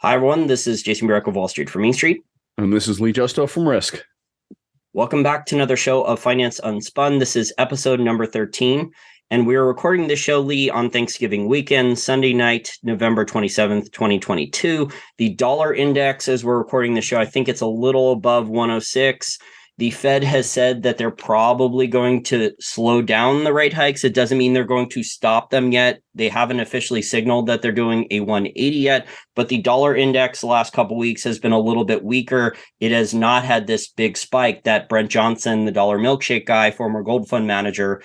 Hi, everyone. This is Jason Burek of Wall Street for Main Street. And this is Lee Justo from Risk. Welcome back to another show of Finance Unspun. This is episode number 13. And we are recording this show, Lee, on Thanksgiving weekend, Sunday night, November 27th, 2022. The dollar index, as we're recording the show, I think it's a little above 106. The Fed has said that they're probably going to slow down the rate hikes. It doesn't mean they're going to stop them yet. They haven't officially signaled that they're doing a 180 yet, but the dollar index the last couple of weeks has been a little bit weaker. It has not had this big spike that Brent Johnson, the dollar milkshake guy, former gold fund manager,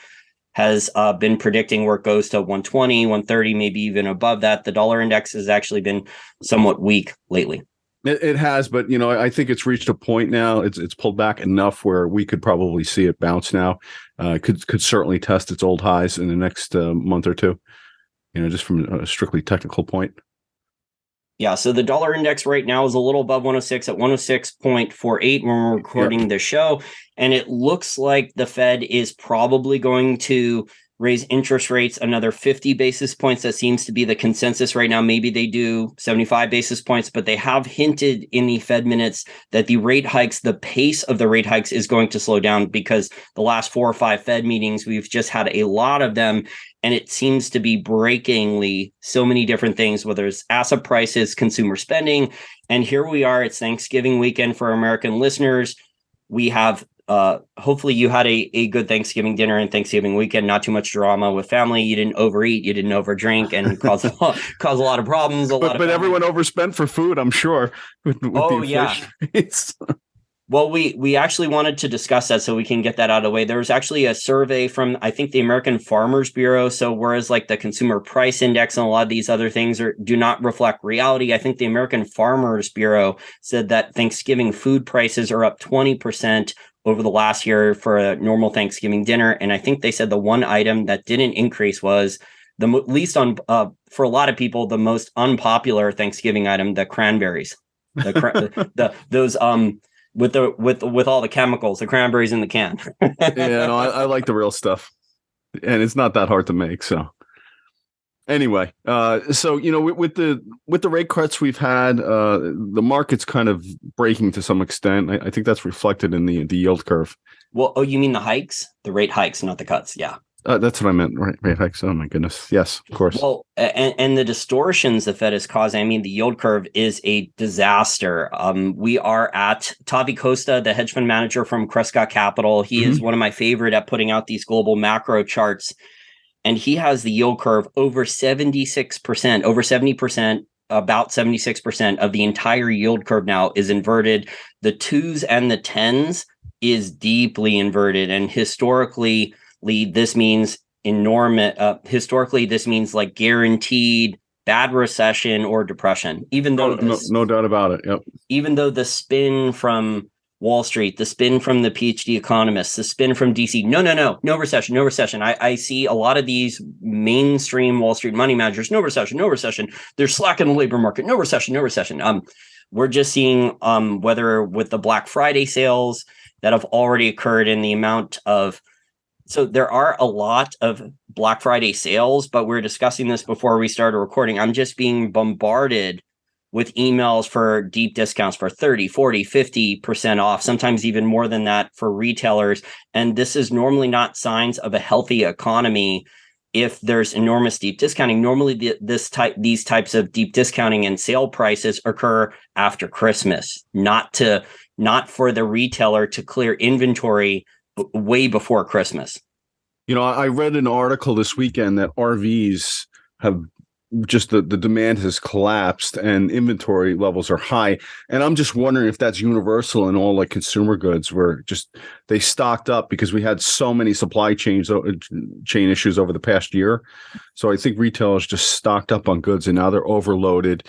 has been predicting where it goes to 120, 130, maybe even above that. The dollar index has actually been somewhat weak lately. It has, but I think it's reached a point now. It's pulled back enough where we could probably see it bounce now. Could certainly test its old highs in the next month or two. Just from a strictly technical point. Yeah, so the dollar index right now is a little above 106 at 106.48 when we're recording the show. And it looks like the Fed is probably going to raise interest rates another 50 basis points. That seems to be the consensus right now. Maybe they do 75 basis points, but they have hinted in the Fed minutes that the rate hikes, the pace of the rate hikes is going to slow down because the last 4 or 5 Fed meetings, we've just had a lot of them. And it seems to be breakingly so many different things, whether it's asset prices, consumer spending. And here we are. It's Thanksgiving weekend for American listeners. We have hopefully you had a good Thanksgiving dinner and Thanksgiving weekend, not too much drama with family. You didn't overeat, you didn't overdrink and cause a lot of problems. But everyone overspent for food, I'm sure, with the inflation rates. Well, we actually wanted to discuss that so we can get that out of the way. There was actually a survey from, I think, the American Farmers Bureau. So whereas like the Consumer Price Index and a lot of these other things do not reflect reality, I think the American Farmers Bureau said that Thanksgiving food prices are up 20% over the last year for a normal Thanksgiving dinner. And I think they said the one item that didn't increase was the least on for a lot of people, the most unpopular Thanksgiving item, the cranberries, those with all the chemicals, the cranberries in the can. I like the real stuff, and it's not that hard to make. So anyway, with the rate cuts we've had, the market's kind of breaking to some extent. I think that's reflected in the yield curve. Well, you mean the hikes, the rate hikes, not the cuts? Yeah. That's what I meant. Rate hikes. Oh my goodness. Yes, of course. Well, and the distortions the Fed is causing. I mean, the yield curve is a disaster. We are at Tavi Costa, the hedge fund manager from Crescott Capital. He is one of my favorite at putting out these global macro charts. And he has the yield curve over 76%, over 70%, about 76% of the entire yield curve now is inverted. The 2s and the 10s is deeply inverted. And historically, this means enormous. Historically, this means like guaranteed bad recession or depression. Even though no doubt about it. Yep. Even though the spin from Wall Street, the spin from the PhD economists, the spin from DC, no recession, no recession. I see a lot of these mainstream Wall Street money managers, no recession. There's slack in the labor market, no recession. We're just seeing whether with the Black Friday sales that have already occurred in the amount of. So there are a lot of Black Friday sales, but we're discussing this before we started recording. I'm just being bombarded with emails for deep discounts for 30, 40, 50% off, sometimes even more than that for retailers. And this is normally not signs of a healthy economy if there's enormous deep discounting. Normally these types of deep discounting and sale prices occur after Christmas, not for the retailer to clear inventory way before Christmas. I read an article this weekend that RVs have just the demand has collapsed and inventory levels are high. And I'm just wondering if that's universal in all like consumer goods where just they stocked up because we had so many supply chain issues over the past year. So I think retailers just stocked up on goods and now they're overloaded.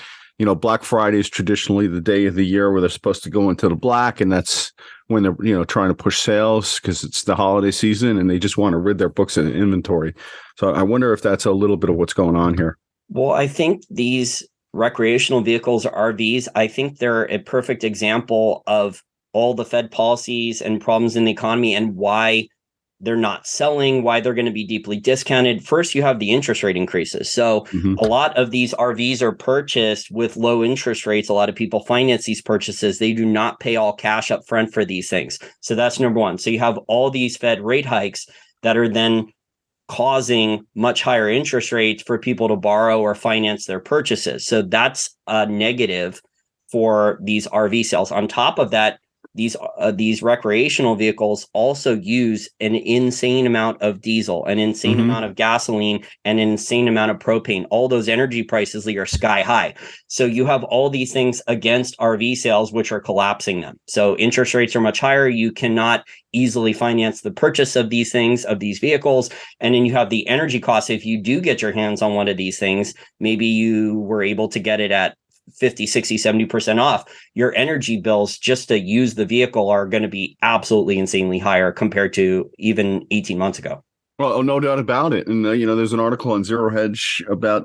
Black Friday is traditionally the day of the year where they're supposed to go into the black, and that's when they're trying to push sales because it's the holiday season and they just want to rid their books of inventory. So I wonder if that's a little bit of what's going on here. Well, I think these recreational vehicles or RVs, I think they're a perfect example of all the Fed policies and problems in the economy and why they're not selling, why they're going to be deeply discounted. First, you have the interest rate increases. So a lot of these RVs are purchased with low interest rates. A lot of people finance these purchases. They do not pay all cash up front for these things. So that's number one. So you have all these Fed rate hikes that are then causing much higher interest rates for people to borrow or finance their purchases. So that's a negative for these RV sales. On top of that, these recreational vehicles also use an insane amount of diesel, an insane amount of gasoline, and an insane amount of propane. All those energy prices are sky high. So you have all these things against RV sales, which are collapsing them. So interest rates are much higher. You cannot easily finance the purchase of these things, of these vehicles. And then you have the energy costs. If you do get your hands on one of these things, maybe you were able to get it at 50, 60, 70% off, your energy bills just to use the vehicle are going to be absolutely insanely higher compared to even 18 months ago. Well, no doubt about it. And, there's an article on Zero Hedge about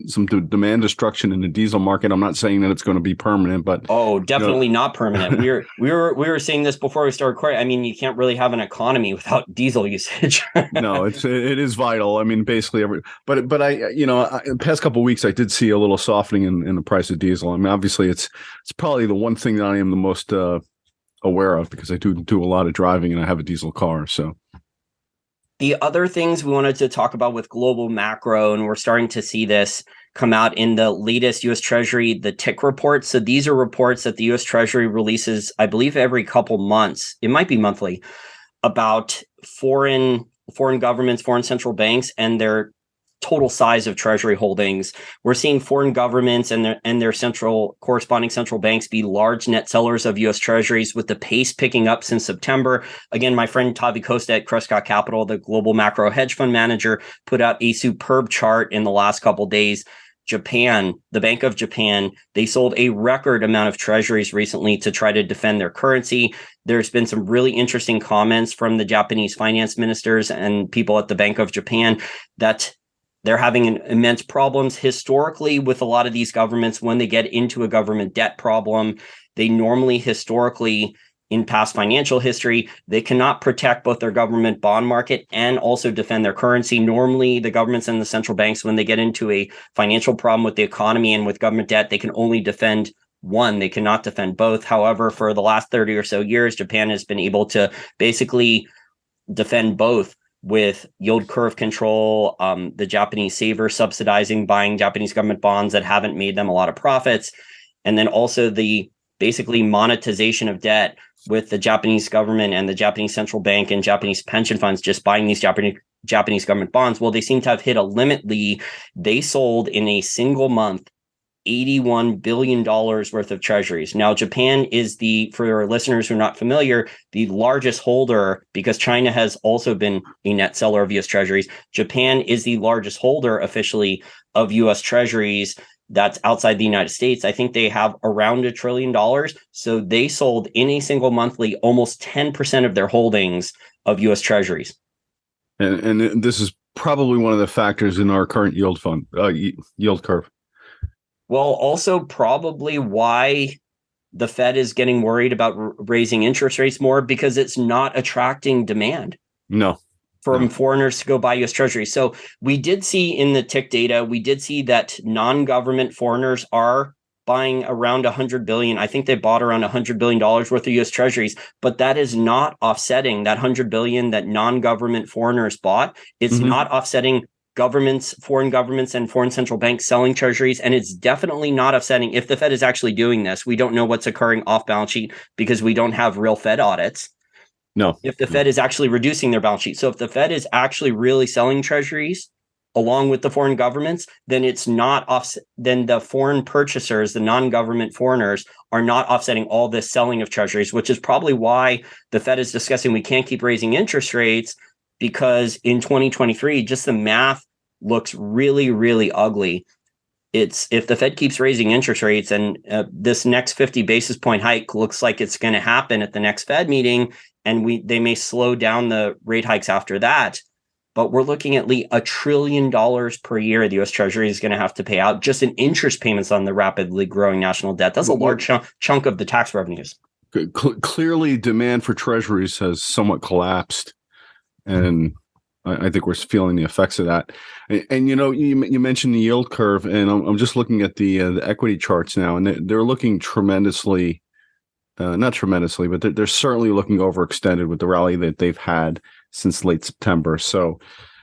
some demand destruction in the diesel market. I'm not saying that it's going to be permanent, but definitely not permanent. We were saying this before we started recording. I mean, you can't really have an economy without diesel usage. No, it is vital. I mean, basically but I the past couple of weeks, I did see a little softening in the price of diesel. I mean, obviously it's probably the one thing that I am the most aware of, because I do a lot of driving and I have a diesel car. So the other things we wanted to talk about with global macro, and we're starting to see this come out in the latest U.S. Treasury, the TIC report. So these are reports that the U.S. Treasury releases, I believe, every couple months. It might be monthly, about foreign governments, foreign central banks, and their total size of Treasury holdings. We're seeing foreign governments and their corresponding central banks be large net sellers of U.S. Treasuries, with the pace picking up since September. Again, my friend Tavi Costa at Crescott Capital, the global macro hedge fund manager, put out a superb chart in the last couple of days. Japan, the Bank of Japan, they sold a record amount of treasuries recently to try to defend their currency. There's been some really interesting comments from the Japanese finance ministers and people at the Bank of Japan that they're having immense problems historically with a lot of these governments. When they get into a government debt problem, they normally historically, in past financial history, they cannot protect both their government bond market and also defend their currency. Normally, the governments and the central banks, when they get into a financial problem with the economy and with government debt, they can only defend one. They cannot defend both. However, for the last 30 or so years, Japan has been able to basically defend both with yield curve control, the Japanese savers subsidizing buying Japanese government bonds that haven't made them a lot of profits, and then also the basically monetization of debt with the Japanese government and the Japanese central bank and Japanese pension funds just buying these Japanese government bonds. Well, they seem to have hit a limit. They sold in a single month $81 billion worth of treasuries. Now, Japan is for our listeners who are not familiar, the largest holder, because China has also been a net seller of U.S. treasuries. Japan is the largest holder officially of U.S. treasuries that's outside the United States. I think they have around $1 trillion. So they sold in a single monthly almost 10% of their holdings of U.S. treasuries. And this is probably one of the factors in our current yield curve. Well, also probably why the Fed is getting worried about raising interest rates more, because it's not attracting demand. From foreigners to go buy U.S. treasuries. So we did see in the TIC data, we did see that non-government foreigners are buying around 100 billion. I think they bought around $100 billion worth of U.S. treasuries, but that is not offsetting that 100 billion that non-government foreigners bought. It's not offsetting foreign governments and foreign central banks selling treasuries. And it's definitely not offsetting. If the Fed is actually doing this, we don't know what's occurring off balance sheet because we don't have real Fed audits. If the Fed is actually reducing their balance sheet. So if the Fed is actually really selling treasuries along with the foreign governments, then it's not offset. Then the foreign purchasers, the non-government foreigners, are not offsetting all this selling of treasuries, which is probably why the Fed is discussing we can't keep raising interest rates, because in 2023, just the math looks really, really ugly. If the Fed keeps raising interest rates and this next 50 basis point hike looks like it's going to happen at the next Fed meeting, and they may slow down the rate hikes after that, but we're looking at $1 trillion per year the U.S. Treasury is going to have to pay out just in interest payments on the rapidly growing national debt. That's a large chunk of the tax revenues. Clearly, demand for treasuries has somewhat collapsed. and I think we're feeling the effects of that. And you mentioned the yield curve, and I'm just looking at the equity charts now, and they're looking tremendously, not tremendously, but they're certainly looking overextended with the rally that they've had since late September. So,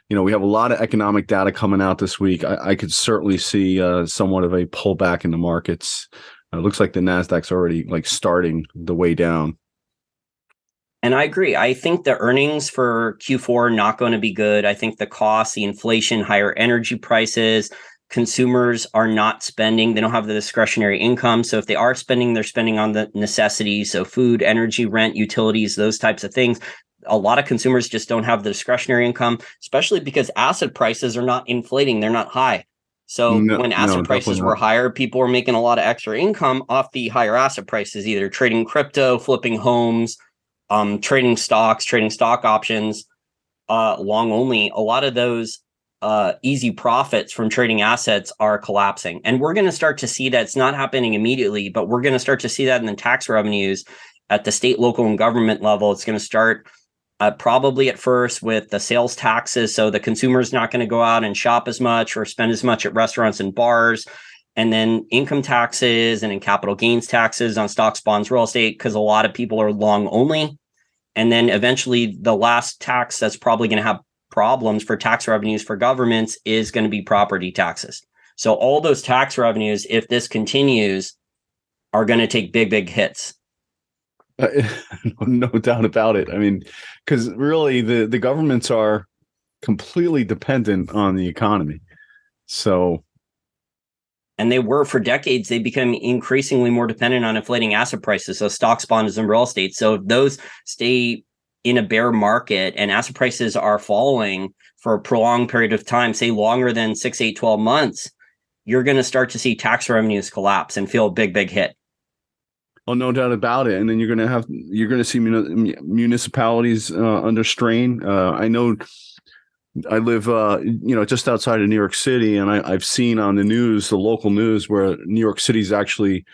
we have a lot of economic data coming out this week. I could certainly see somewhat of a pullback in the markets. It looks like the Nasdaq's already starting the way down. And I agree. I think the earnings for Q4 are not going to be good. I think the cost, the inflation, higher energy prices, consumers are not spending. They don't have the discretionary income. So if they are spending, they're spending on the necessities. So food, energy, rent, utilities, those types of things. A lot of consumers just don't have the discretionary income, especially because asset prices are not inflating. They're not high. So when asset prices were higher, people were making a lot of extra income off the higher asset prices, either trading crypto, flipping homes, trading stocks, trading stock options, long only. A lot of those easy profits from trading assets are collapsing. And we're going to start to see that. It's not happening immediately, but we're going to start to see that in the tax revenues at the state, local, and government level. It's going to start probably at first with the sales taxes. So the consumer's not going to go out and shop as much or spend as much at restaurants and bars. And then income taxes and in capital gains taxes on stocks, bonds, real estate, because a lot of people are long only. And then eventually the last tax that's probably going to have problems for tax revenues for governments is going to be property taxes. So all those tax revenues, if this continues, are going to take big, big hits. No doubt about it. I mean, because really the governments are completely dependent on the economy. So, and they were for decades, they become increasingly more dependent on inflating asset prices. So stocks, bonds, and real estate. So if those stay in a bear market and asset prices are falling for a prolonged period of time, say longer than 6, 8, 12 months, you're going to start to see tax revenues collapse and feel a big, big hit. Oh, no doubt about it. And then you're going to see municipalities under strain. I know I live, just outside of New York City, and I've seen on the news, the local news, where New York City is actually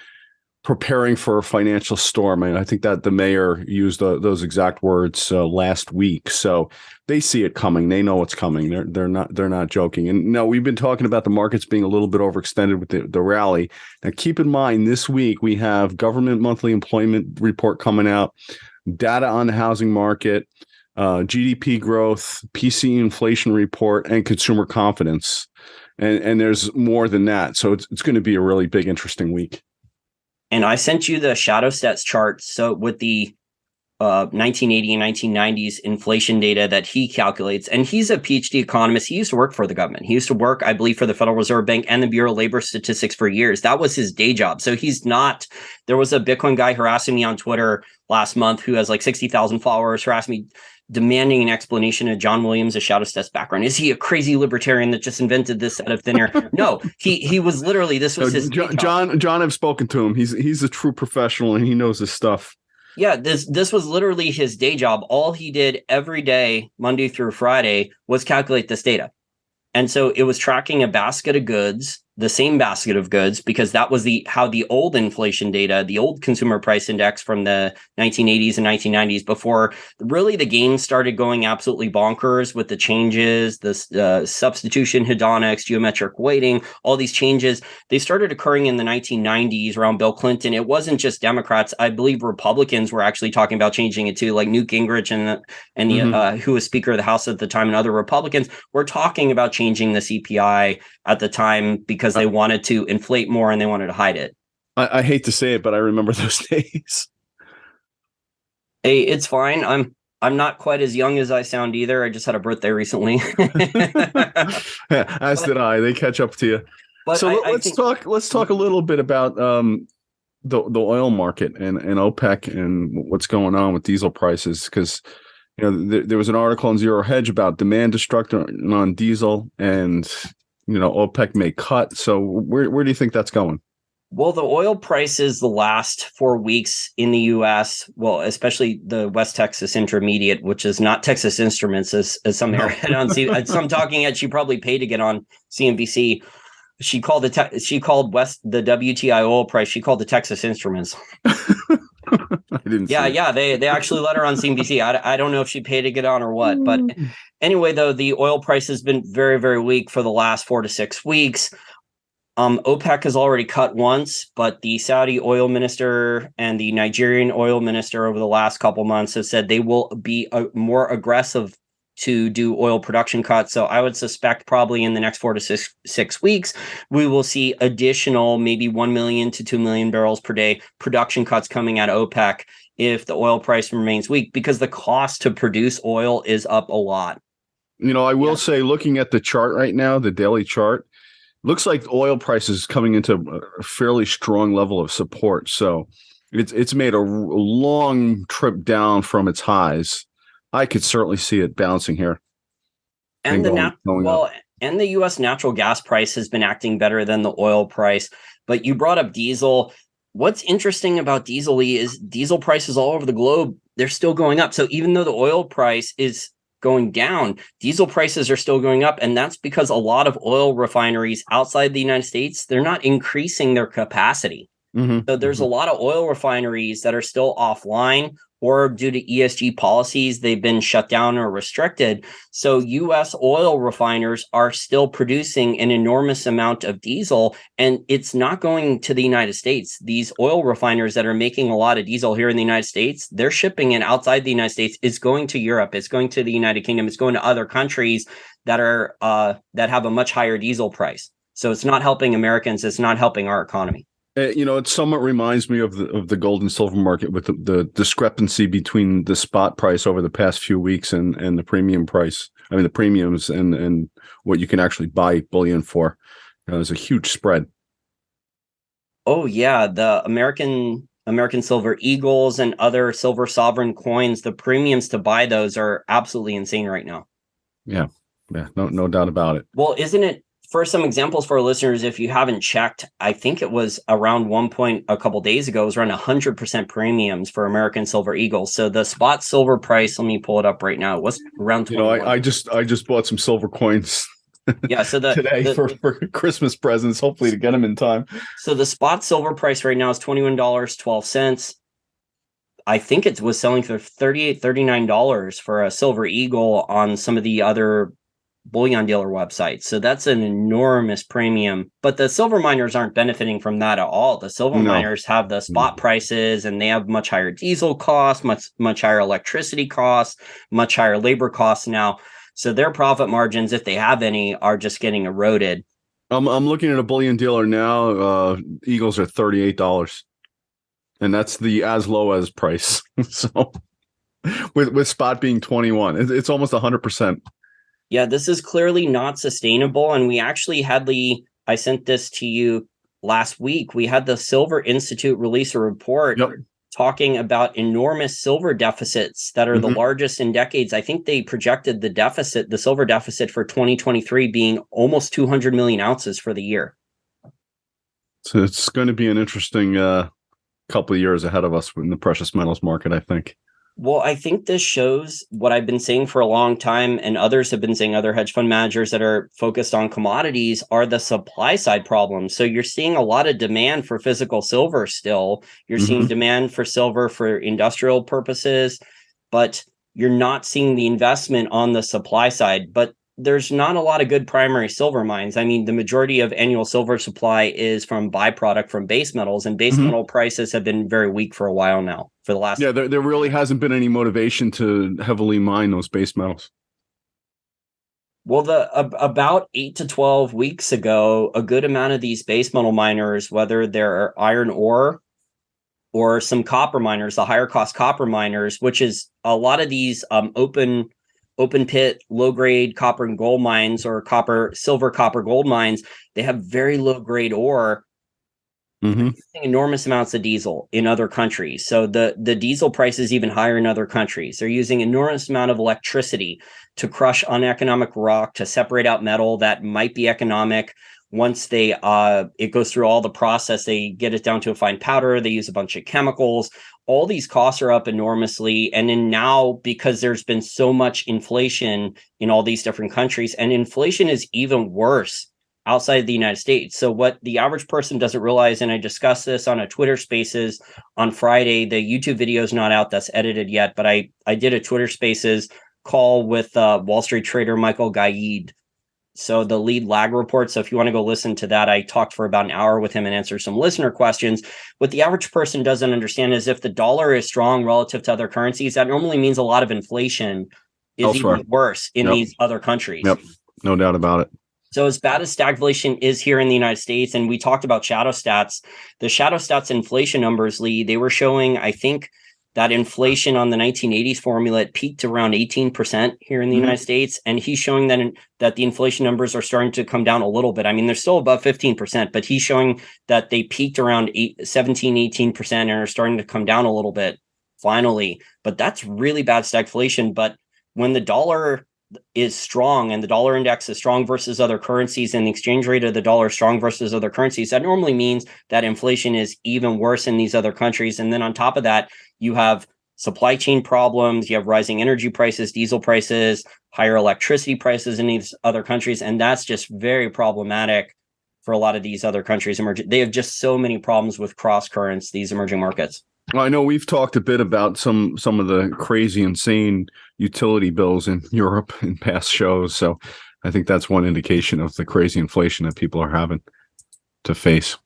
preparing for a financial storm. And I think that the mayor used those exact words last week. So they see it coming. They know it's coming. They're not joking. And no, we've been talking about the markets being a little bit overextended with the rally. Now, keep in mind, this week we have government monthly employment report coming out, data on the housing market, GDP growth, PC inflation report, and consumer confidence. And there's more than that. So it's going to be a really big, interesting week. And I sent you the shadow stats chart. So with the 1980 and 1990s inflation data that he calculates, and he's a PhD economist. He used to work for the government. He used to work, I believe, for the Federal Reserve Bank and the Bureau of Labor Statistics for years. That was his day job. So he's not, there was a Bitcoin guy harassing me on Twitter last month who has like 60,000 followers, harassed me, demanding an explanation of John Williams' shadow stats background. Is he a crazy libertarian that just invented this out of thin air? No, he was literally, this was his John, I've spoken to him. He's a true professional and he knows his stuff. Yeah, this was literally his day job. All he did every day, Monday through Friday, was calculate this data. And so it was tracking a basket of goods, the same basket of goods, because that was how the old inflation data, the old consumer price index from the 1980s and 1990s, before really the games started going absolutely bonkers with the changes, the substitution hedonics, geometric weighting, all these changes. They started occurring in the 1990s around Bill Clinton. It wasn't just Democrats. I believe Republicans were actually talking about changing it too, like Newt Gingrich and who was Speaker of the House at the time, and other Republicans were talking about changing the CPI at the time because they wanted to inflate more and they wanted to hide it. I hate to say it, but I remember those days. Hey, it's fine. I'm not quite as young as I sound either. I just had a birthday recently. Yeah, as did I. They catch up to you. So let's talk a little bit about the oil market and OPEC and what's going on with diesel prices, because there was an article on Zero Hedge about demand destruction on diesel, and OPEC may cut. So where do you think that's going? Well, the oil prices the last 4 weeks in the U.S., well, especially the West Texas Intermediate, which is not Texas Instruments, as some airhead on some talking head she probably paid to get on CNBC. She called the WTI oil price. She called the Texas Instruments. didn't see Yeah, it. yeah, they actually let her on CNBC. I don't know if she paid to get on or what, but anyway, though, the oil price has been very, very weak for the last 4 to 6 weeks. OPEC has already cut once, but the Saudi oil minister and the Nigerian oil minister over the last couple months have said they will be more aggressive to do oil production cuts. So I would suspect probably in the next 4 to 6 weeks, we will see additional maybe 1 million to 2 million barrels per day production cuts coming out of OPEC if the oil price remains weak, because the cost to produce oil is up a lot. I will say, looking at the chart right now, the daily chart, looks like oil prices coming into a fairly strong level of support. So it's made a long trip down from its highs. I could certainly see it bouncing here And going up. And the US natural gas price has been acting better than the oil price. But you brought up diesel. What's interesting about diesel is diesel prices all over the globe, they're still going up. So even though the oil price is going down, diesel prices are still going up. And that's because a lot of oil refineries outside the United States, they're not increasing their capacity. So there's a lot of oil refineries that are still offline, or due to ESG policies, they've been shut down or restricted. So US oil refiners are still producing an enormous amount of diesel, and it's not going to the United States. These oil refiners that are making a lot of diesel here in the United States, they're shipping it outside the United States. It's going to Europe, it's going to the United Kingdom, it's going to other countries that are that have a much higher diesel price. So it's not helping Americans, it's not helping our economy. It somewhat reminds me of the gold and silver market, with the discrepancy between the spot price over the past few weeks and the premium price. I mean, the premiums and what you can actually buy bullion for. There's a huge spread. Oh yeah, the American Silver Eagles and other silver sovereign coins, the premiums to buy those are absolutely insane right now. Yeah, no doubt about it. Well, isn't it? For some examples for our listeners, if you haven't checked, I think it was around one point a couple days ago, it was around 100% premiums for American Silver Eagles. So the spot silver price, let me pull it up right now, was around 21. I just bought some silver coins. Yeah, so today for Christmas presents, hopefully to get them in time. So the spot silver price right now is $21.12. I think it was selling for $38, $39 for a silver eagle on some of the other bullion dealer websites. So that's an enormous premium, but the silver miners aren't benefiting from that at all. The silver miners have the spot prices, and they have much higher diesel costs, much higher electricity costs, much higher labor costs now. So their profit margins, if they have any, are just getting eroded. I'm looking at a bullion dealer now. Eagles are $38, and that's the as low as price. So with spot being 21, it's almost 100%. Yeah, this is clearly not sustainable. And we actually had I sent this to you last week. We had the Silver Institute release a report talking about enormous silver deficits that are the largest in decades. I think they projected the silver deficit for 2023 being almost 200 million ounces for the year. So it's going to be an interesting couple of years ahead of us in the precious metals market, I think. Well, I think this shows what I've been saying for a long time, and others have been saying, other hedge fund managers that are focused on commodities, are the supply side problems. So you're seeing a lot of demand for physical silver still. You're seeing demand for silver for industrial purposes, but you're not seeing the investment on the supply side. But there's not a lot of good primary silver mines. I mean, the majority of annual silver supply is from byproduct from base metals, and base metal prices have been very weak for a while now. For the last, there really hasn't been any motivation to heavily mine those base metals. Well, about 8 to 12 weeks ago, a good amount of these base metal miners, whether they're iron ore or some copper miners, the higher cost copper miners, which is a lot of these open pit, low grade copper and gold mines, or silver, copper, gold mines, they have very low grade ore, using enormous amounts of diesel in other countries. So the diesel price is even higher in other countries. They're using enormous amount of electricity to crush uneconomic rock, to separate out metal that might be economic. Once it goes through all the process, they get it down to a fine powder. They use a bunch of chemicals. All these costs are up enormously. And then now, because there's been so much inflation in all these different countries, and inflation is even worse outside of the United States. So what the average person doesn't realize, and I discussed this on a Twitter Spaces on Friday, the YouTube video is not out, that's edited yet, but I did a Twitter Spaces call with Wall Street trader Michael Gaid. So the lead lag report. So if you want to go listen to that, I talked for about an hour with him and answered some listener questions. What the average person doesn't understand is if the dollar is strong relative to other currencies, that normally means a lot of inflation is Elsewhere. even worse in these other countries. Yep. No doubt about it. So as bad as stagflation is here in the United States, and we talked about shadow stats, the shadow stats inflation numbers, Lee, they were showing, I think, that inflation on the 1980s formula, it peaked around 18% here in the United States. And he's showing that the inflation numbers are starting to come down a little bit. I mean, they're still above 15%, but he's showing that they peaked around 17, 18% and are starting to come down a little bit finally. But that's really bad stagflation. But when the dollar is strong and the dollar index is strong versus other currencies and the exchange rate of the dollar is strong versus other currencies, that normally means that inflation is even worse in these other countries. And then on top of that, you have supply chain problems, you have rising energy prices, diesel prices, higher electricity prices in these other countries. And that's just very problematic for a lot of these other countries. They have just so many problems with cross currents, these emerging markets. Well, I know we've talked a bit about some of the crazy, insane utility bills in Europe in past shows. So I think that's one indication of the crazy inflation that people are having to face.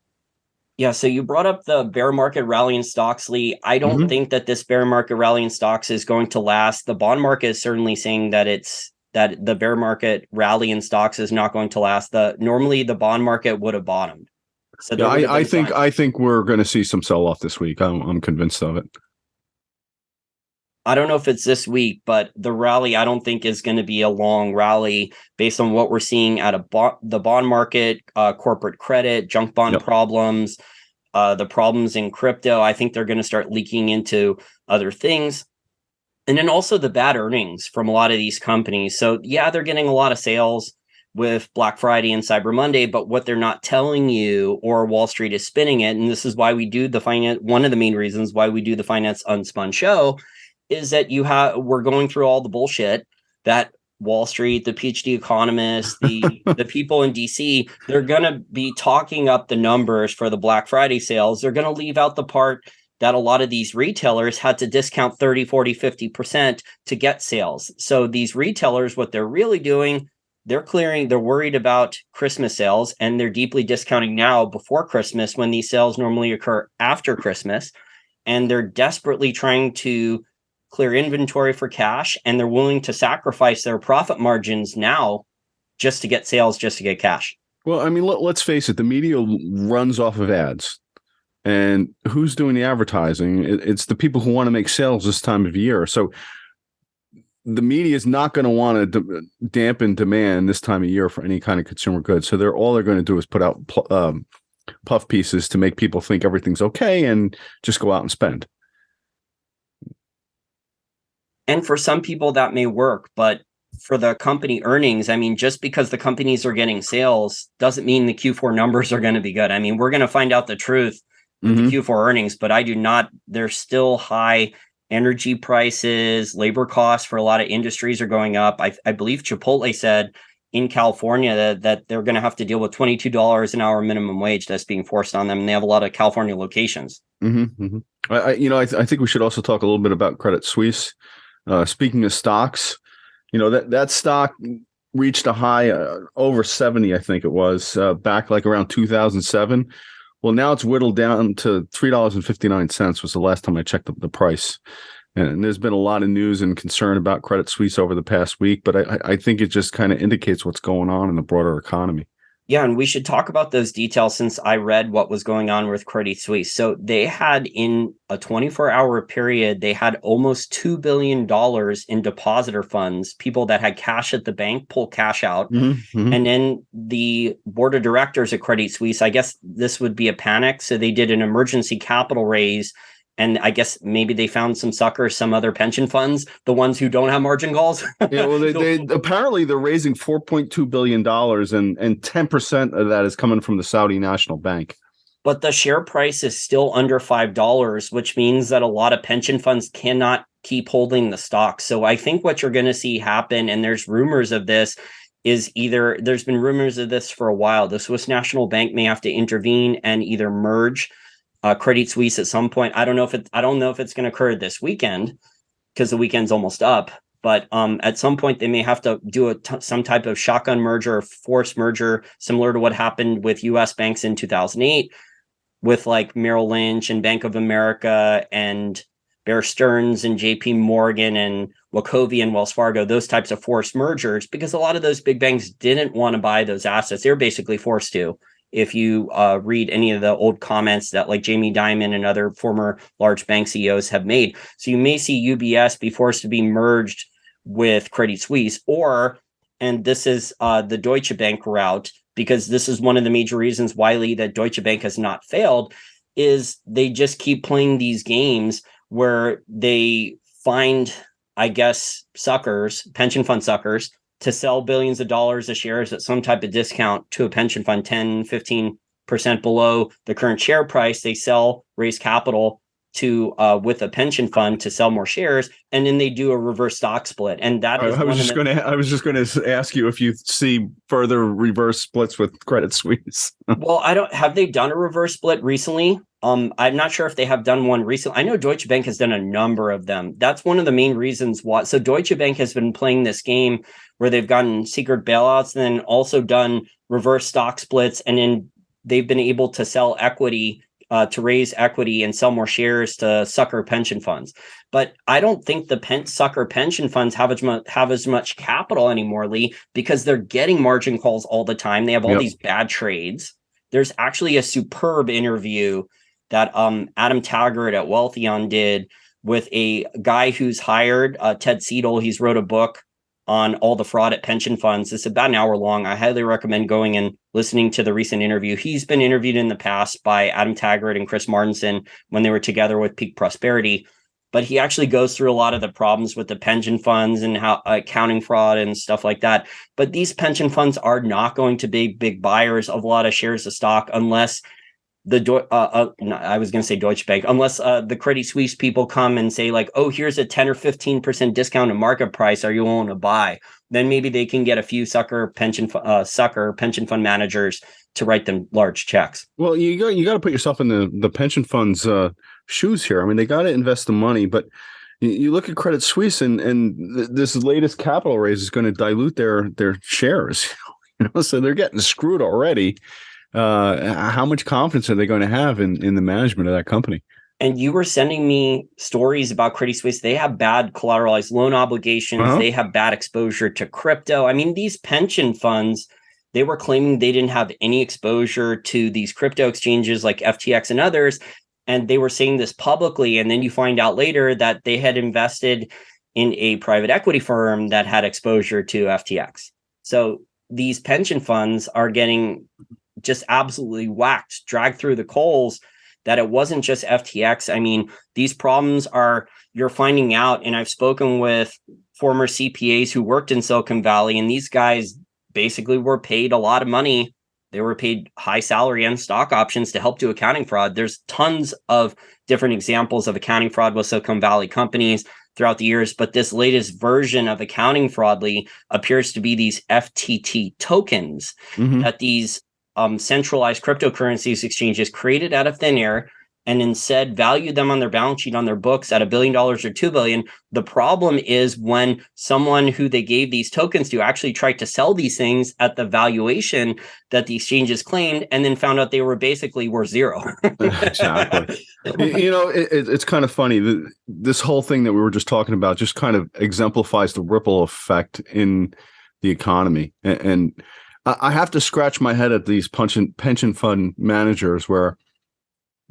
Yeah, so you brought up the bear market rally in stocks, Lee. I don't think that this bear market rally in stocks is going to last. The bond market is certainly saying that that the bear market rally in stocks is not going to last. Normally the bond market would have bottomed. So yeah, I think we're going to see some sell off this week. I'm convinced of it. I don't know if it's this week, but the rally I don't think is going to be a long rally based on what we're seeing out of the bond market, corporate credit, junk bond problems, the problems in crypto. I think they're going to start leaking into other things. And then also the bad earnings from a lot of these companies. So yeah, they're getting a lot of sales with Black Friday and Cyber Monday, but what they're not telling you, or Wall Street is spinning it, and this is why we do the finance, one of the main reasons why we do the Finance Unspun show, is that we're going through all the bullshit that Wall Street, the PhD economists, the people in DC, they're going to be talking up the numbers for the Black Friday sales. They're going to leave out the part that a lot of these retailers had to discount 30, 40, 50% to get sales. So these retailers, what they're really doing, they're worried about Christmas sales, and they're deeply discounting now before Christmas when these sales normally occur after Christmas. And they're desperately trying to clear inventory for cash, and they're willing to sacrifice their profit margins now just to get sales, just to get cash. Well, I mean, let's face it, the media runs off of ads. And who's doing the advertising? It's the people who want to make sales this time of year. So the media is not going to want to dampen demand this time of year for any kind of consumer goods. So all they're going to do is put out puff pieces to make people think everything's okay and just go out and spend. And for some people that may work, but for the company earnings, I mean, just because the companies are getting sales doesn't mean the Q4 numbers are going to be good. I mean, we're going to find out the truth with the Q4 earnings, but there's still high energy prices, labor costs for a lot of industries are going up. I believe Chipotle said in California that they're going to have to deal with $22 an hour minimum wage that's being forced on them. And they have a lot of California locations. I think we should also talk a little bit about Credit Suisse. Speaking of stocks, that stock reached a high over 70, I think it was, back like around 2007. Well, now it's whittled down to $3.59 was the last time I checked the price. And there's been a lot of news and concern about Credit Suisse over the past week, but I think it just kind of indicates what's going on in the broader economy. Yeah, and we should talk about those details since I read what was going on with Credit Suisse. So they had, in a 24-hour period, they had almost $2 billion in depositor funds, people that had cash at the bank pull cash out. And then the board of directors at Credit Suisse, I guess this would be a panic. So they did an emergency capital raise. And I guess maybe they found some suckers, some other pension funds, the ones who don't have margin calls. Yeah, well, they apparently they're raising $4.2 billion, and 10% of that is coming from the Saudi National Bank. But the share price is still under $5, which means that a lot of pension funds cannot keep holding the stock. So I think what you're going to see happen, and there's rumors of this, is either, there's been rumors of this for a while. The Swiss National Bank may have to intervene and either merge Credit Suisse at some point. I don't know if it's going to occur this weekend because the weekend's almost up. But at some point, they may have to do some type of shotgun merger or forced merger, similar to what happened with U.S. banks in 2008, with like Merrill Lynch and Bank of America and Bear Stearns and JP Morgan and Wachovia and Wells Fargo, those types of forced mergers, because a lot of those big banks didn't want to buy those assets. They were basically forced to. If you read any of the old comments that like Jamie Dimon and other former large bank CEOs have made. So you may see UBS be forced to be merged with Credit Suisse, and this is the Deutsche Bank route, because this is one of the major reasons why that Deutsche Bank has not failed, is they just keep playing these games where they find, I guess, pension fund suckers, to sell billions of dollars of shares at some type of discount to a pension fund, 10, 15% below the current share price. They raise capital to with a pension fund to sell more shares, and then they do a reverse stock split. And that is I was just going to ask you if you see further reverse splits with Credit Suisse. Well, have they done a reverse split recently? I'm not sure if they have done one recently. I know Deutsche Bank has done a number of them. That's one of the main reasons why. So Deutsche Bank has been playing this game where they've gotten secret bailouts and then also done reverse stock splits, and then they've been able to sell equity, to raise equity and sell more shares to sucker pension funds. But I don't think the sucker pension funds have as much capital anymore, Lee, because they're getting margin calls all the time. They have all these bad trades. There's actually a superb interview that Adam Taggart at Wealthion did with a guy who's hired, Ted Seidel. He's wrote a book on all the fraud at pension funds. It's about an hour long. I highly recommend going and listening to the recent interview. He's been interviewed in the past by Adam Taggart and Chris Martenson when they were together with Peak Prosperity. But he actually goes through a lot of the problems with the pension funds and how accounting fraud and stuff like that. But these pension funds are not going to be big buyers of a lot of shares of stock unless I was going to say Deutsche Bank, unless the Credit Suisse people come and say like, oh, here's a 10 or 15% discount to market price. Are you willing to buy? Then maybe they can get a few sucker pension fund managers to write them large checks. Well, you got to put yourself in the pension funds shoes here. I mean, they got to invest the money, but you look at Credit Suisse and this latest capital raise is going to dilute their shares. So they're getting screwed already. How much confidence are they going to have in the management of that company? And you were sending me stories about Credit Suisse. They have bad collateralized loan obligations. Uh-huh. They have bad exposure to crypto. I mean, these pension funds, they were claiming they didn't have any exposure to these crypto exchanges like FTX and others. And they were saying this publicly. And then you find out later that they had invested in a private equity firm that had exposure to FTX. So these pension funds are getting just absolutely whacked, dragged through the coals, that it wasn't just FTX. I mean, these problems you're finding out, and I've spoken with former CPAs who worked in Silicon Valley, and these guys basically were paid a lot of money. They were paid high salary and stock options to help do accounting fraud. There's tons of different examples of accounting fraud with Silicon Valley companies throughout the years, but this latest version of accounting fraud appears to be these FTT tokens that these centralized cryptocurrencies exchanges created out of thin air and instead valued them on their balance sheet, on their books at $1 billion or $2 billion. The problem is when someone who they gave these tokens to actually tried to sell these things at the valuation that the exchanges claimed, and then found out they were basically worth zero. Exactly. It's kind of funny. This whole thing that we were just talking about just kind of exemplifies the ripple effect in the economy. And I have to scratch my head at these pension fund managers where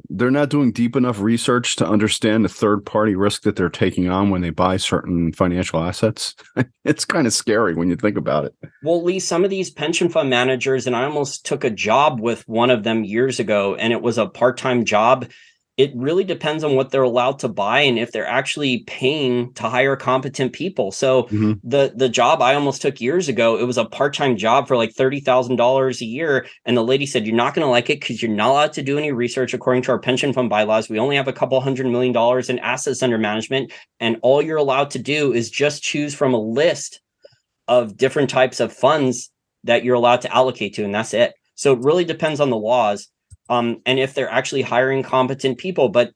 they're not doing deep enough research to understand the third-party risk that they're taking on when they buy certain financial assets. It's kind of scary when you think about it. Well, Lee, some of these pension fund managers, and I almost took a job with one of them years ago, and it was a part-time job. It really depends on what they're allowed to buy and if they're actually paying to hire competent people. So the job I almost took years ago, it was a part-time job for like $30,000 a year. And the lady said, you're not going to like it because you're not allowed to do any research according to our pension fund bylaws. We only have a couple $100 million in assets under management. And all you're allowed to do is just choose from a list of different types of funds that you're allowed to allocate to, and that's it. So it really depends on the laws, and if they're actually hiring competent people. But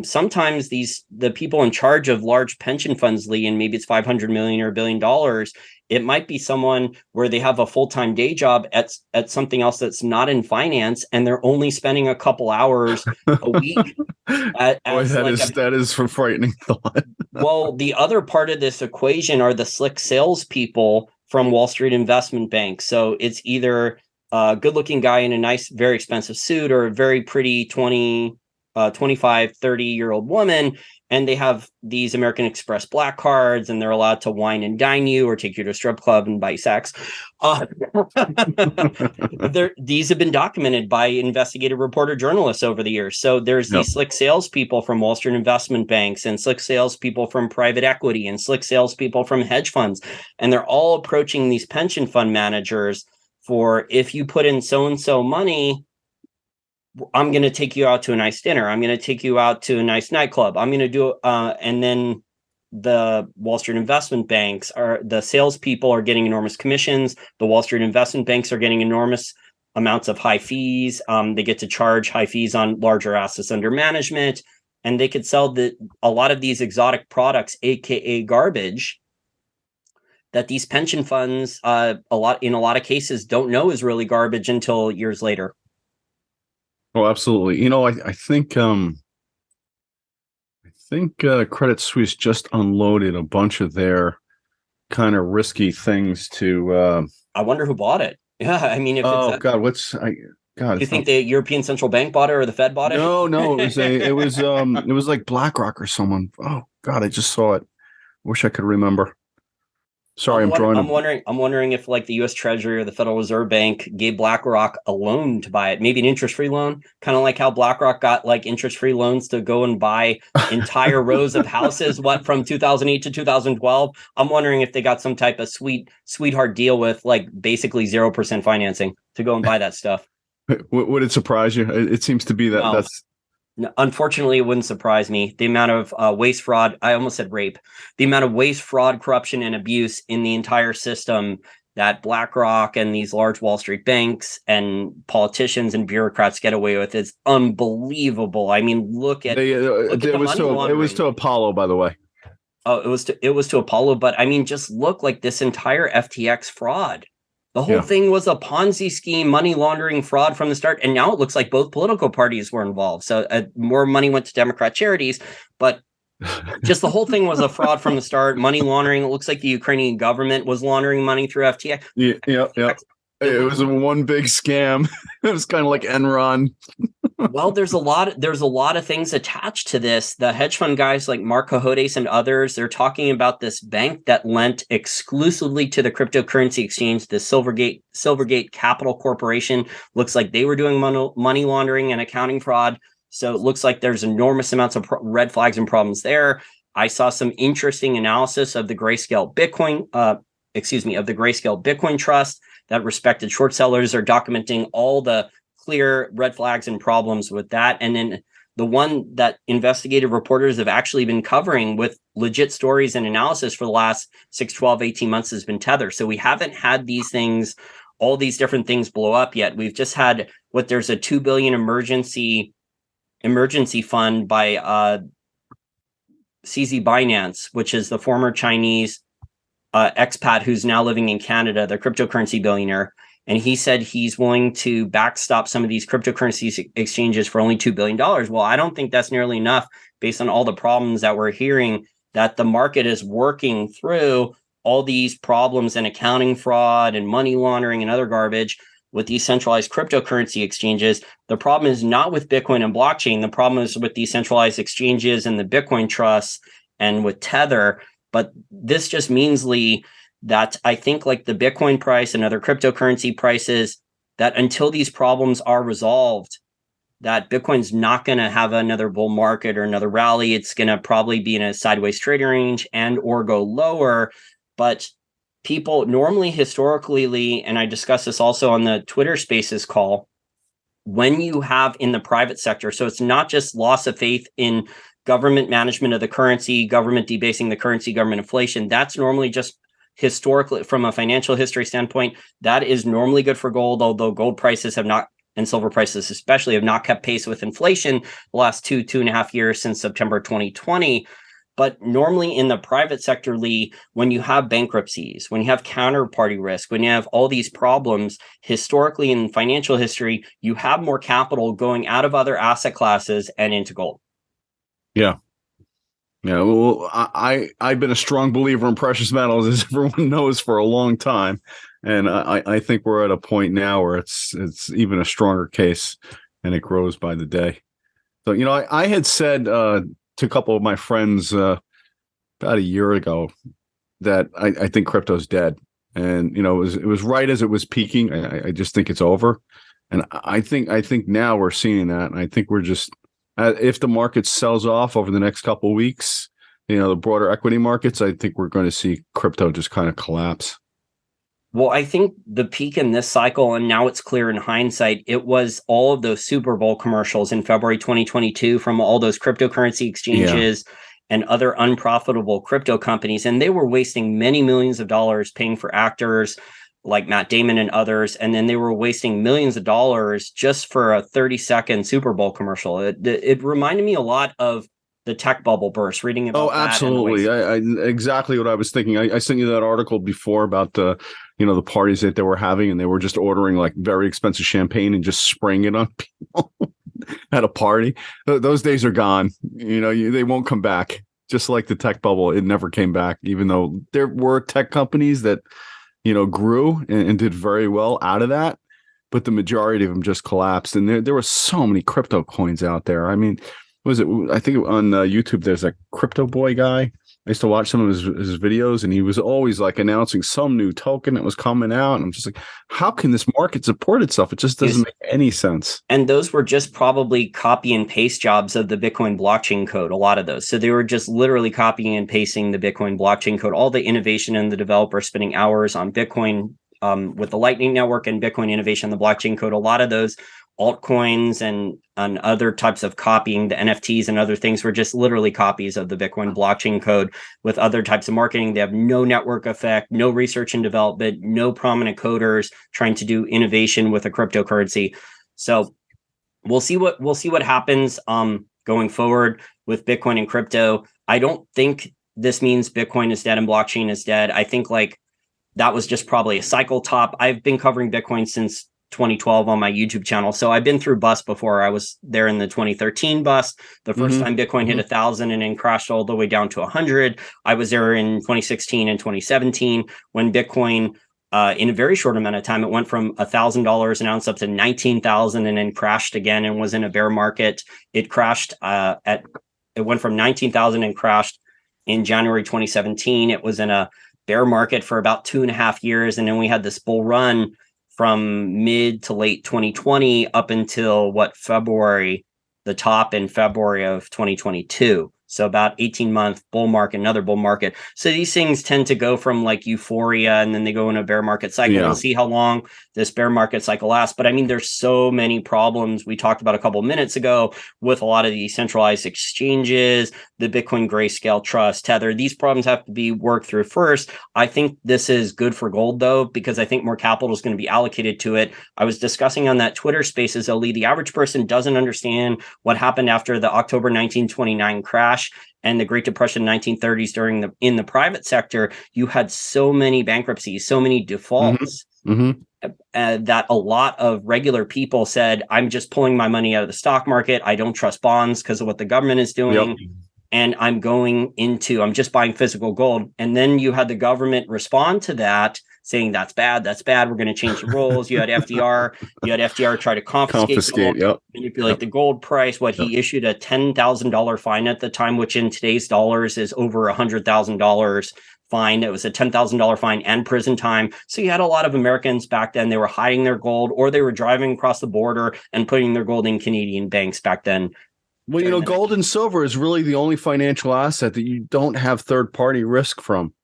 sometimes the people in charge of large pension funds, Lee, and maybe it's 500 million or $1 billion, it might be someone where they have a full-time day job at something else that's not in finance, and they're only spending a couple hours a week Boy, that is a frightening thought. Well, the other part of this equation are the slick salespeople from Wall Street investment banks. So it's either a good-looking guy in a nice, very expensive suit, or a very pretty 25, 30-year-old woman, and they have these American Express black cards, and they're allowed to wine and dine you or take you to a strip club and buy sex. These have been documented by investigative reporter journalists over the years. So there's these slick salespeople from Wall Street investment banks, and slick salespeople from private equity, and slick salespeople from hedge funds, and they're all approaching these pension fund managers for, if you put in so-and-so money, I'm going to take you out to a nice dinner. I'm going to take you out to a nice nightclub. I'm going to do, and then the Wall Street investment banks the salespeople are getting enormous commissions. The Wall Street investment banks are getting enormous amounts of high fees. They get to charge high fees on larger assets under management, and they could sell a lot of these exotic products, AKA garbage, that these pension funds, in a lot of cases, don't know is really garbage until years later. Oh, absolutely. I think Credit Suisse just unloaded a bunch of their kind of risky things to. I wonder who bought it. Yeah, I mean, if God, you think the European Central Bank bought it or the Fed bought it? No, it was like BlackRock or someone. Oh God, I just saw it. Wish I could remember. Sorry, I'm wondering if like the U.S. Treasury or the Federal Reserve Bank gave BlackRock a loan to buy it, maybe an interest-free loan, kind of like how BlackRock got like interest-free loans to go and buy entire rows of houses. From 2008 to 2012? I'm wondering if they got some type of sweetheart deal with like basically 0% financing to go and buy that stuff. Would it surprise you? It seems to be that that's. No, unfortunately, it wouldn't surprise me. The amount of waste, fraud, I almost said rape, the amount of waste, fraud, corruption, and abuse in the entire system that BlackRock and these large Wall Street banks and politicians and bureaucrats get away with is unbelievable. I mean, look at it was to Apollo, by the way. Oh, it was to Apollo, but I mean, just look like this entire FTX fraud. The whole thing was a Ponzi scheme, money laundering, fraud from the start. And now it looks like both political parties were involved. So more money went to Democrat charities, but just the whole thing was a fraud from the start, money laundering. It looks like the Ukrainian government was laundering money through FTX. Yeah. It was one big scam. It was kind of like Enron. Well, there's a lot of things attached to this. The hedge fund guys like Mark Cohodes and others, they're talking about this bank that lent exclusively to the cryptocurrency exchange, the Silvergate Capital Corporation. Looks like they were doing money laundering and accounting fraud. So it looks like there's enormous amounts of red flags and problems there. I saw some interesting analysis of the Grayscale Bitcoin Trust that respected short sellers are documenting all the clear red flags and problems with that. And then the one that investigative reporters have actually been covering with legit stories and analysis for the last 6, 12, 18 months has been Tether. So we haven't had these things, all these different things blow up yet. We've just had there's a $2 billion emergency fund by CZ Binance, which is the former Chinese expat who's now living in Canada, the cryptocurrency billionaire. And he said he's willing to backstop some of these cryptocurrency exchanges for only $2 billion. Well, I don't think that's nearly enough based on all the problems that we're hearing, that the market is working through all these problems and accounting fraud and money laundering and other garbage with these centralized cryptocurrency exchanges. The problem is not with Bitcoin and blockchain. The problem is with these centralized exchanges and the Bitcoin trusts and with Tether. But this just means, Lee, that I think like the Bitcoin price and other cryptocurrency prices, that until these problems are resolved, that Bitcoin's not going to have another bull market or another rally. It's going to probably be in a sideways trading range and or go lower. But people normally, historically, Lee, and I discussed this also on the Twitter Spaces call, when you have in the private sector, so it's not just loss of faith in government management of the currency, government debasing the currency, government inflation, that's normally just historically, from a financial history standpoint, that is normally good for gold, although gold prices have not, and silver prices especially, have not kept pace with inflation the last 2.5 years since September 2020. But normally in the private sector, Lee, when you have bankruptcies, when you have counterparty risk, when you have all these problems, historically in financial history, you have more capital going out of other asset classes and into gold. Yeah. Yeah, well, I've been a strong believer in precious metals, as everyone knows, for a long time, and I think we're at a point now where it's even a stronger case, and it grows by the day. So, I had said to a couple of my friends about a year ago that I think crypto's dead, and it was right as it was peaking. I just think it's over, and I think now we're seeing that, and I think we're just. If the market sells off over the next couple of weeks, the broader equity markets, I think we're going to see crypto just kind of collapse. Well, I think the peak in this cycle, and now it's clear in hindsight, it was all of those Super Bowl commercials in February 2022 from all those cryptocurrency exchanges and other unprofitable crypto companies. And they were wasting many millions of dollars paying for actors like Matt Damon and others, and then they were wasting millions of dollars just for a 30-second Super Bowl commercial. It reminded me a lot of the tech bubble burst, reading about that. Absolutely. I exactly what I was thinking. I sent you that article before about the parties that they were having, and they were just ordering like very expensive champagne and just spraying it on people at a party. Those days are gone. They won't come back. Just like the tech bubble, it never came back, even though there were tech companies that grew and did very well out of that, but the majority of them just collapsed. And there were so many crypto coins out there. I mean, I think on YouTube, there's a crypto boy guy. I used to watch some of his videos, and he was always like announcing some new token that was coming out. And I'm just like, how can this market support itself? It just doesn't make any sense. And those were just probably copy and paste jobs of the Bitcoin blockchain code, a lot of those. So they were just literally copying and pasting the Bitcoin blockchain code, all the innovation and the developer spending hours on Bitcoin with the Lightning Network and Bitcoin innovation, the blockchain code, a lot of those altcoins and other types of copying, the NFTs and other things were just literally copies of the Bitcoin blockchain code with other types of marketing. They have no network effect, no research and development, no prominent coders trying to do innovation with a cryptocurrency. So we'll see what happens going forward with Bitcoin and crypto. I don't think this means Bitcoin is dead and blockchain is dead. I think like that was just probably a cycle top. I've been covering Bitcoin since 2012 on my YouTube channel. So I've been through bust before. I was there in the 2013 bust, the first time Bitcoin hit 1,000 and then crashed all the way down to 100. I was there in 2016 and 2017 when Bitcoin, in a very short amount of time, it went from $1,000 an ounce up to 19,000 and then crashed again and was in a bear market. It crashed it went from 19,000 and crashed in January 2017. It was in a bear market for about 2.5 years. And then we had this bull run from mid to late 2020 up until February, the top in February of 2022. So about 18-month bull market, another bull market. So these things tend to go from like euphoria and then they go in a bear market cycle. We'll see how long this bear market cycle lasts. But I mean, there's so many problems we talked about a couple of minutes ago with a lot of these centralized exchanges, the Bitcoin Grayscale Trust, Tether. These problems have to be worked through first. I think this is good for gold, though, because I think more capital is going to be allocated to it. I was discussing on that Twitter Spaces, Ali, the average person doesn't understand what happened after the October 1929 crash and the Great Depression 1930s in the private sector. You had so many bankruptcies, so many defaults that a lot of regular people said, I'm just pulling my money out of the stock market. I don't trust bonds because of what the government is doing. And I'm just buying physical gold. And then you had the government respond to that saying that's bad. We're going to change the rules. You had FDR try to confiscate gold, manipulate the gold price. He issued a $10,000 fine at the time, which in today's dollars is over $100,000 fine. It was a $10,000 fine and prison time. So you had a lot of Americans back then, they were hiding their gold or they were driving across the border and putting their gold in Canadian banks back then. Well, gold and silver is really the only financial asset that you don't have third-party risk from.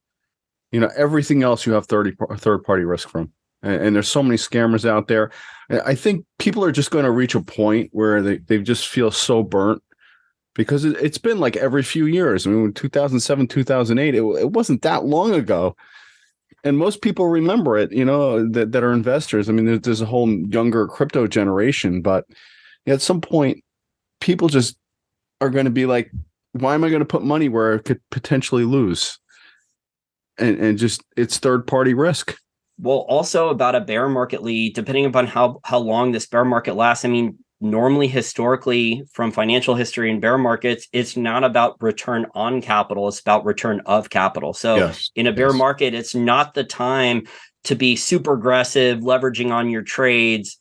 Everything else you have third-party risk from. And there's so many scammers out there. I think people are just going to reach a point where they just feel so burnt because it's been like every few years. I mean, 2007, 2008, it wasn't that long ago And most people remember it, that are investors. I mean, there's a whole younger crypto generation, but at some point, people just are going to be like, why am I going to put money where I could potentially lose? And just it's third party risk. Well, also about a bear market, Lee, depending upon how long this bear market lasts. I mean, normally, historically, from financial history in bear markets, it's not about return on capital, it's about return of capital. So Yes, in a bear market, it's not the time to be super aggressive, leveraging on your trades,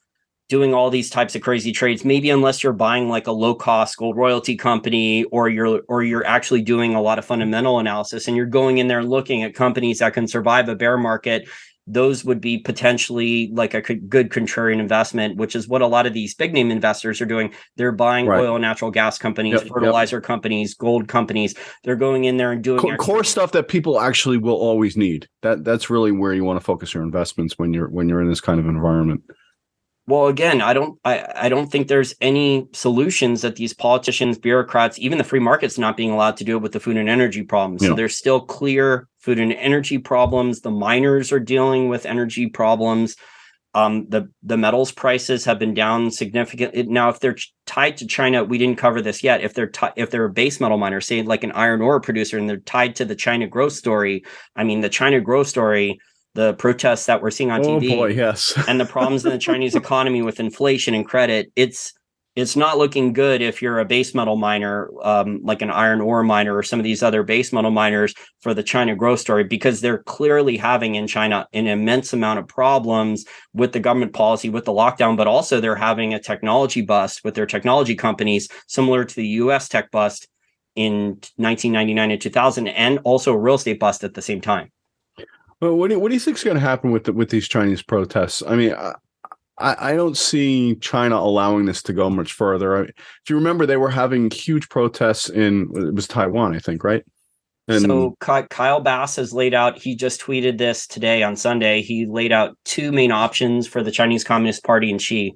doing all these types of crazy trades, maybe unless you're buying like a low cost gold royalty company, or you're actually doing a lot of fundamental analysis and you're going in there looking at companies that can survive a bear market. Those would be potentially like a good contrarian investment, which is what a lot of these big name investors are doing. They're buying oil and natural gas companies, fertilizer companies, gold companies. They're going in there and doing core stuff that people actually will always need. That's really where you want to focus your investments when you're in this kind of environment. Well, again, I don't think there's any solutions that these politicians, bureaucrats, even the free market's not being allowed to deal with the food and energy problems. So there's still clear food and energy problems. The miners are dealing with energy problems. The metals prices have been down significantly. Now, if they're tied to China, we didn't cover this yet. If they're a base metal miner, say like an iron ore producer, and they're tied to the China growth story, I mean, the China growth story, the protests that we're seeing on TV, boy, yes. and the problems in the Chinese economy with inflation and credit, it's not looking good if you're a base metal miner, like an iron ore miner or some of these other base metal miners for the China growth story, because they're clearly having in China an immense amount of problems with the government policy, with the lockdown, but also they're having a technology bust with their technology companies, similar to the US tech bust in 1999 and 2000, and also a real estate bust at the same time. Well, what do you think is going to happen with these Chinese protests? I mean, I don't see China allowing this to go much further. If you remember, they were having huge protests it was Taiwan, I think, right? And so Kyle Bass has laid out, he just tweeted this today on Sunday, he laid out two main options for the Chinese Communist Party and Xi.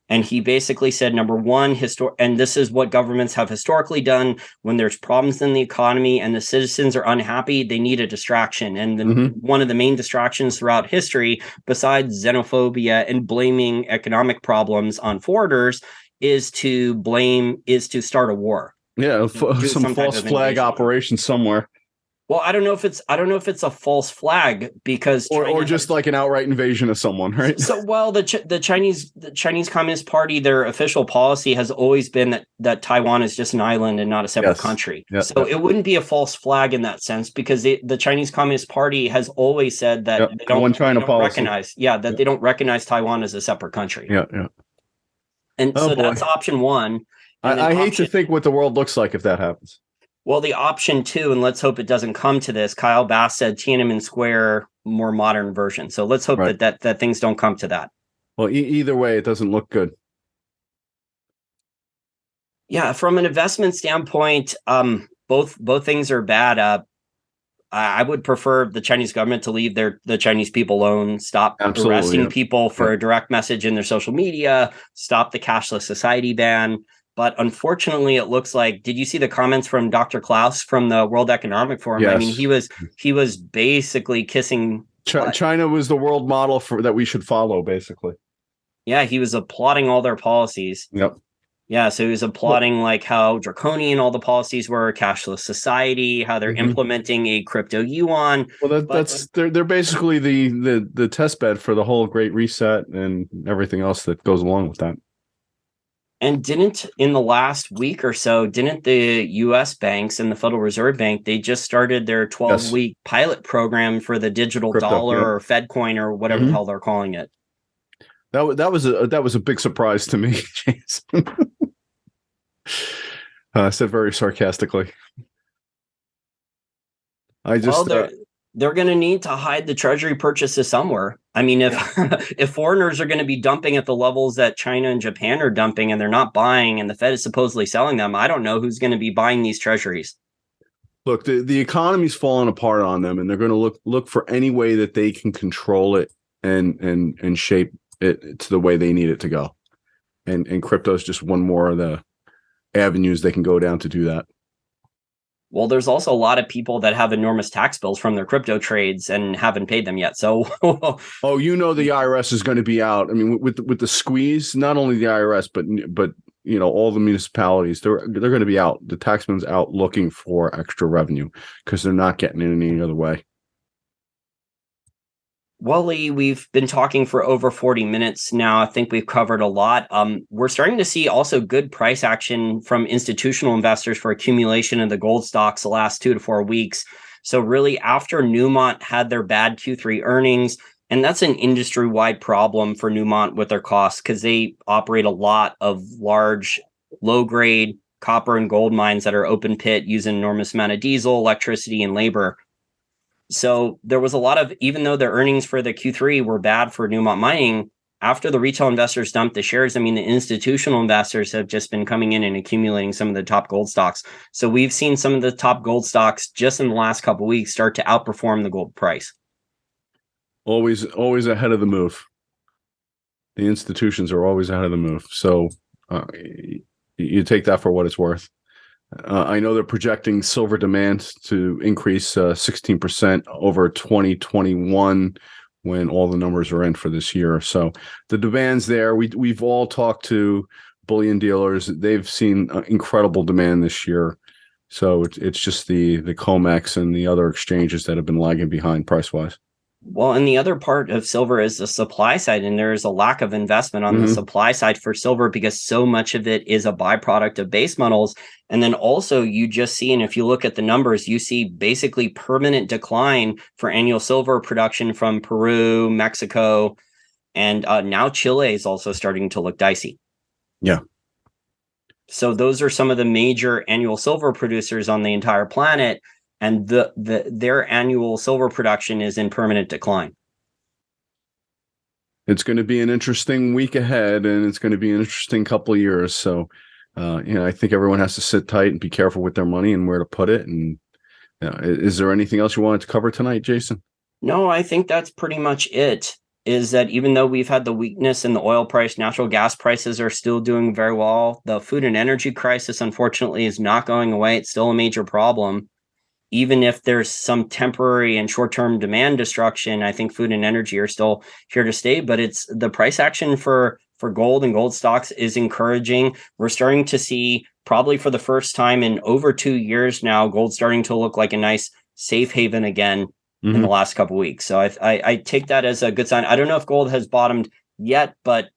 And he basically said, number one, and this is what governments have historically done when there's problems in the economy and the citizens are unhappy, they need a distraction. And one of the main distractions throughout history, besides xenophobia and blaming economic problems on foreigners, is to start a war. Yeah, some false flag operation somewhere. Well, I don't know if it's a false flag, because or just like an outright invasion of someone, right? So, well, the Chinese Communist Party, their official policy has always been that Taiwan is just an island and not a separate country. Yes. So it wouldn't be a false flag in that sense, because the Chinese Communist Party has always said that they don't recognize Taiwan as a separate country. Yeah. And that's option one. I hate to think what the world looks like if that happens. Well, the option two, and let's hope it doesn't come to this, Kyle Bass said Tiananmen Square, more modern version. So let's hope that things don't come to that. Well, either way, it doesn't look good. Yeah, from an investment standpoint, both things are bad. I would prefer the Chinese government to leave the Chinese people alone, stop arresting people for a direct message in their social media, stop the cashless society ban. But unfortunately, it looks like, did you see the comments from Dr. Klaus from the World Economic Forum? Yes. I mean, he was basically kissing. China was the world model that we should follow, basically. Yeah, he was applauding all their policies. Yep. Yeah, so he was applauding like how draconian all the policies were, cashless society, how they're implementing a crypto yuan. Well, they're basically the test bed for the whole Great Reset and everything else that goes along with that. And in the last week or so, didn't the U.S. banks and the Federal Reserve Bank, they just started their 12-week pilot program for the digital dollar or Fed coin or whatever the hell they're calling it. That was a big surprise to me, James. I said very sarcastically. They're going to need to hide the Treasury purchases somewhere. I mean, if foreigners are going to be dumping at the levels that China and Japan are dumping, and they're not buying, and the Fed is supposedly selling them, I don't know who's going to be buying these treasuries. Look, the economy's falling apart on them, and they're going to look for any way that they can control it and shape it to the way they need it to go. And crypto is just one more of the avenues they can go down to do that. Well, there's also a lot of people that have enormous tax bills from their crypto trades and haven't paid them yet. So, Oh, the IRS is going to be out. I mean, with the squeeze, not only the IRS, but all the municipalities, they're going to be out. The taxman's out looking for extra revenue because they're not getting it any other way. Wally, we've been talking for over 40 minutes now. I think we've covered a lot. We're starting to see also good price action from institutional investors for accumulation of the gold stocks the last 2 to 4 weeks. So really, after Newmont had their bad Q3 earnings, and that's an industry-wide problem for Newmont with their costs because they operate a lot of large, low-grade copper and gold mines that are open pit, use an enormous amount of diesel, electricity, and labor. So there was a lot of, even though the earnings for the Q3 were bad for Newmont Mining, after the retail investors dumped the shares, I mean, the institutional investors have just been coming in and accumulating some of the top gold stocks. So we've seen some of the top gold stocks just in the last couple of weeks start to outperform the gold price. Always ahead of the move. The institutions are always ahead of the move. So you take that for what it's worth. I know they're projecting silver demand to increase 16% over 2021 when all the numbers are in for this year. So the demand's there. We've all talked to bullion dealers. They've seen incredible demand this year. So it's just the COMEX and the other exchanges that have been lagging behind price-wise. Well, and the other part of silver is the supply side, and there is a lack of investment on the supply side for silver because so much of it is a byproduct of base metals. And then also you just see, and if you look at the numbers, you see basically permanent decline for annual silver production from Peru, Mexico, and now Chile is also starting to look dicey. Yeah. So those are some of the major annual silver producers on the entire planet. And their annual silver production is in permanent decline. It's going to be an interesting week ahead, and it's going to be an interesting couple of years. So, I think everyone has to sit tight and be careful with their money and where to put it. And is there anything else you wanted to cover tonight, Jason? No, I think that's pretty much it. Is that even though we've had the weakness in the oil price, natural gas prices are still doing very well. The food and energy crisis, unfortunately, is not going away. It's still a major problem. Even if there's some temporary and short-term demand destruction, I think food and energy are still here to stay. But it's the price action for gold and gold stocks is encouraging. We're starting to see, probably for the first time in over 2 years now, gold starting to look like a nice safe haven again in the last couple of weeks. So I take that as a good sign. I don't know if gold has bottomed yet, but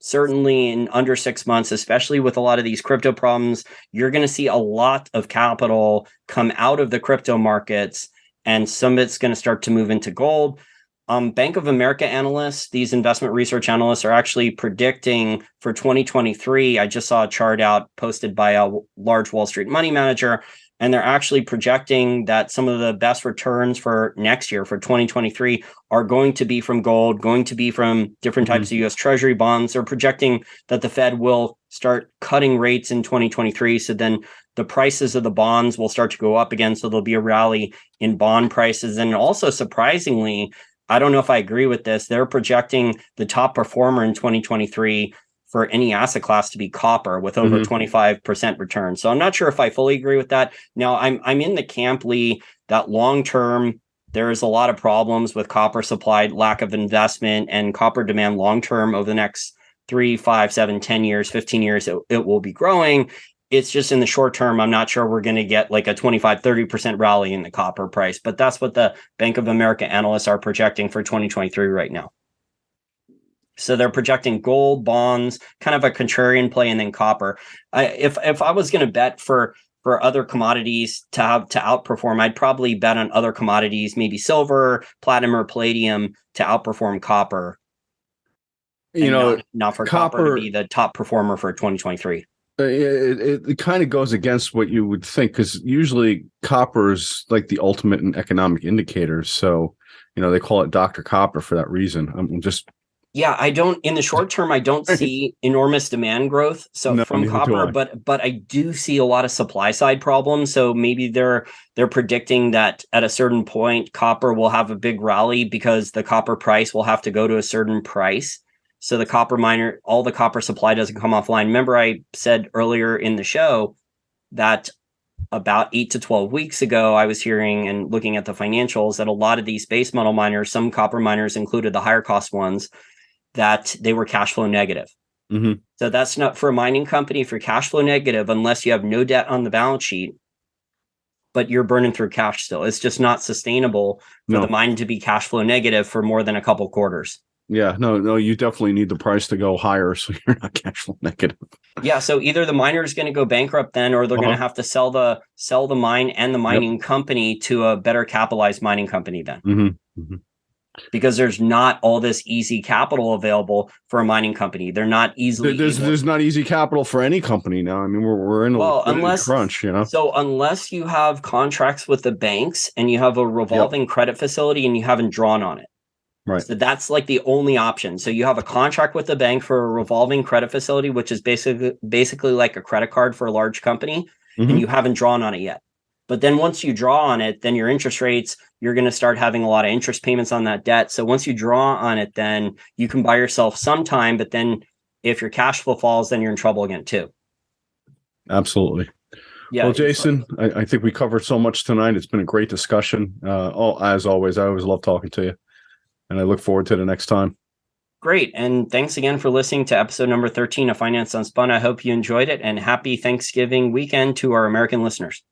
certainly in under 6 months, especially with a lot of these crypto problems, you're going to see a lot of capital come out of the crypto markets, and some of it's going to start to move into gold. Bank of America analysts, these investment research analysts, are actually predicting for 2023. I just saw a chart out posted by a large Wall Street money manager, and they're actually projecting that some of the best returns for next year, for 2023, are going to be from gold, going to be from different types of U.S. Treasury bonds. They're projecting that the Fed will start cutting rates in 2023. So then the prices of the bonds will start to go up again. So there'll be a rally in bond prices. And also, surprisingly, I don't know if I agree with this, they're projecting the top performer in 2023 for any asset class to be copper with over 25% return. So I'm not sure if I fully agree with that. Now, I'm in the camp, Lee, that long-term, there is a lot of problems with copper supply, lack of investment, and copper demand long-term over the next 3, 5, 7, 10 years, 15 years, it will be growing. It's just in the short term, I'm not sure we're going to get like a 25, 30% rally in the copper price, but that's what the Bank of America analysts are projecting for 2023 right now. So they're projecting gold, bonds, kind of a contrarian play, and then copper. If I was going to bet for other commodities to outperform, I'd probably bet on other commodities, maybe silver, platinum, or palladium to outperform copper. Not for copper to be the top performer for 2023. It kind of goes against what you would think, because usually copper is like the ultimate in economic indicators. So, they call it Dr. Copper for that reason. I'm just... Yeah, in the short term, I don't see enormous demand growth. So from copper, but I do see a lot of supply side problems. So maybe they're predicting that at a certain point, copper will have a big rally because the copper price will have to go to a certain price. So the copper miner, all the copper supply doesn't come offline. Remember, I said earlier in the show that about 8 to 12 weeks ago, I was hearing and looking at the financials that a lot of these base metal miners, some copper miners included, the higher cost ones, that they were cash flow negative. Mm-hmm. So that's not for a mining company. If you're cash flow negative, unless you have no debt on the balance sheet, but you're burning through cash still, it's just not sustainable for the mine to be cash flow negative for more than a couple quarters. Yeah, no, you definitely need the price to go higher so you're not cash flow negative. Yeah, so either the miner is going to go bankrupt then, or they're going to have to sell the mine and the mining company to a better capitalized mining company then. Mm-hmm. Mm-hmm. Because there's not all this easy capital available for a mining company. They're not easily there's not easy capital for any company now. I mean, we're in a liquidity crunch, you know. So unless you have contracts with the banks and you have a revolving credit facility and you haven't drawn on it. Right. So that's like the only option. So you have a contract with the bank for a revolving credit facility, which is basically like a credit card for a large company, and you haven't drawn on it yet. But then once you draw on it, then your interest rates, you're going to start having a lot of interest payments on that debt. So once you draw on it, then you can buy yourself some time. But then if your cash flow falls, then you're in trouble again too. Absolutely. Yeah. Well, Jason, I think we covered so much tonight. It's been a great discussion. As always, I always love talking to you. And I look forward to the next time. Great. And thanks again for listening to episode number 13 of Finance Unspun. I hope you enjoyed it, and happy Thanksgiving weekend to our American listeners.